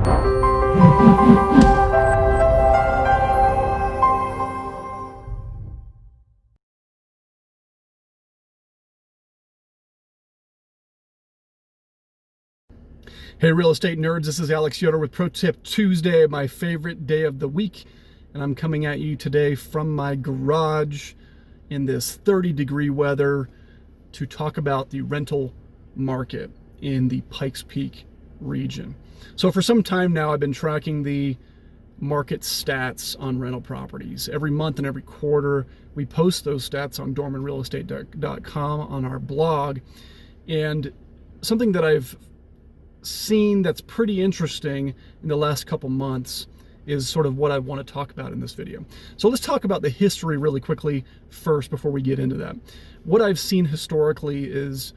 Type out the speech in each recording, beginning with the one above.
Hey real estate nerds, this is Alex Yoder with Pro Tip Tuesday, my favorite day of the week. And I'm coming at you today from my garage in this 30-degree weather to talk about the rental market in the Pikes Peak region. So for some time now, I've been tracking the market stats on rental properties. Every month and every quarter, we post those stats on dormanrealestate.com on our blog. And something that I've seen that's pretty interesting in the last couple months is sort of what I want to talk about in this video. So let's talk about the history really quickly first before we get into that. What I've seen historically is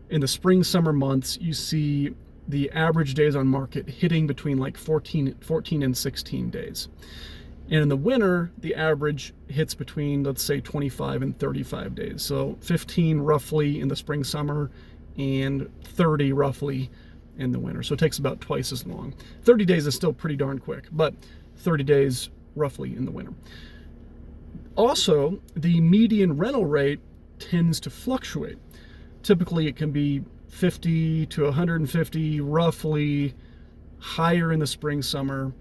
in the spring, summer months, you see the average days on market hitting between like 14 and 16 days. And in the winter, the average hits between, let's say, 25 and 35 days. So 15 roughly in the spring, summer, and 30 roughly in the winter. So it takes about twice as long. 30 days is still pretty darn quick, but 30 days roughly in the winter. Also, the median rental rate tends to fluctuate. Typically, it can be 50 to 150, roughly, higher in the spring, summer,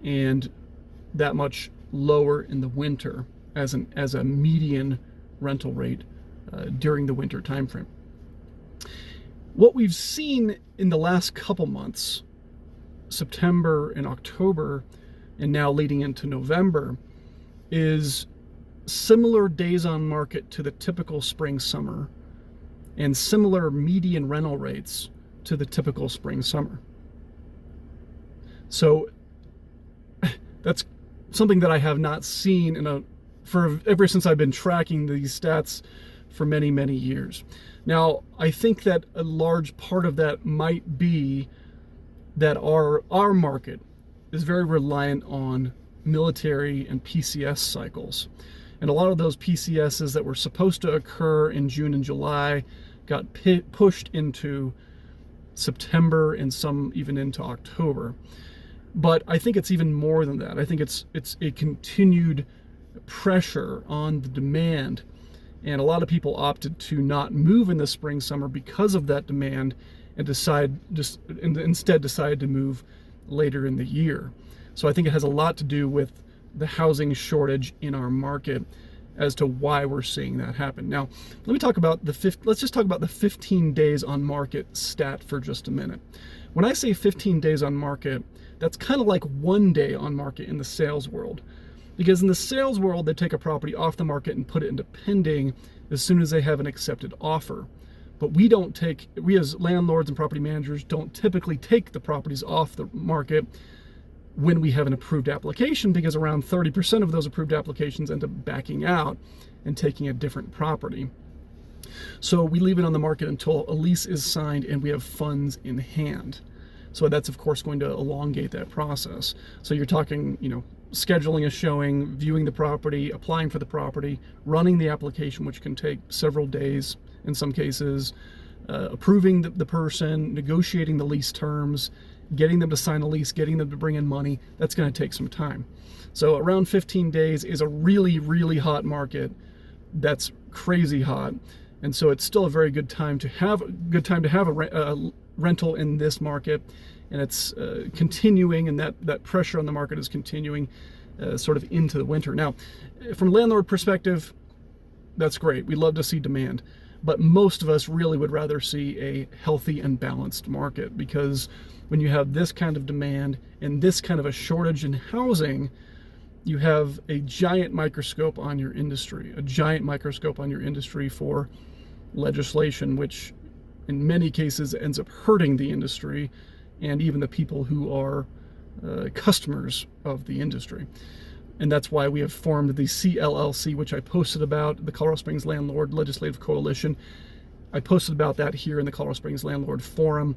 and that much lower in the winter as a median rental rate during the winter time frame. What we've seen in the last couple months, September and October, and now leading into November, is similar days on market to the typical spring, summer, and similar median rental rates to the typical spring, summer. So that's something that I have not seen ever since I've been tracking these stats for many, many years. Now, I think that a large part of that might be that our market is very reliant on military and PCS cycles. And a lot of those PCSs that were supposed to occur in June and July got pushed into September and some even into October. But I think it's even more than that. I think it's a continued pressure on the demand. And a lot of people opted to not move in the spring, summer because of that demand and instead decided to move later in the year. So I think it has a lot to do with the housing shortage in our market as to why we're seeing that happen. Now, let's just talk about the 15 days on market stat for just a minute. When I say 15 days on market, that's kind of like 1 day on market in the sales world. Because in the sales world, they take a property off the market and put it into pending as soon as they have an accepted offer. But we as landlords and property managers don't typically take the properties off the market when we have an approved application, because around 30% of those approved applications end up backing out and taking a different property. So we leave it on the market until a lease is signed and we have funds in hand. So that's of course going to elongate that process. So you're talking, scheduling a showing, viewing the property, applying for the property, running the application, which can take several days in some cases, approving the person, negotiating the lease terms, getting them to sign a lease, getting them to bring in money. That's going to take some time. So around 15 days is a really, really hot market. That's crazy hot. And so it's still a very good time to have a rental in this market. And it's continuing, and that pressure on the market is continuing sort of into the winter. Now, from a landlord perspective, that's great. We love to see demand. But most of us really would rather see a healthy and balanced market, because when you have this kind of demand and this kind of a shortage in housing, you have a giant microscope on your industry, for legislation, which in many cases ends up hurting the industry and even the people who are customers of the industry. And that's why we have formed the CLLC, which I posted about, the Colorado Springs Landlord Legislative Coalition. I posted about that here in the Colorado Springs Landlord Forum,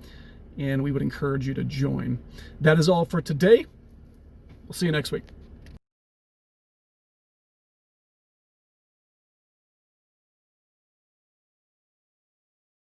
and we would encourage you to join. That is all for today. We'll see you next week.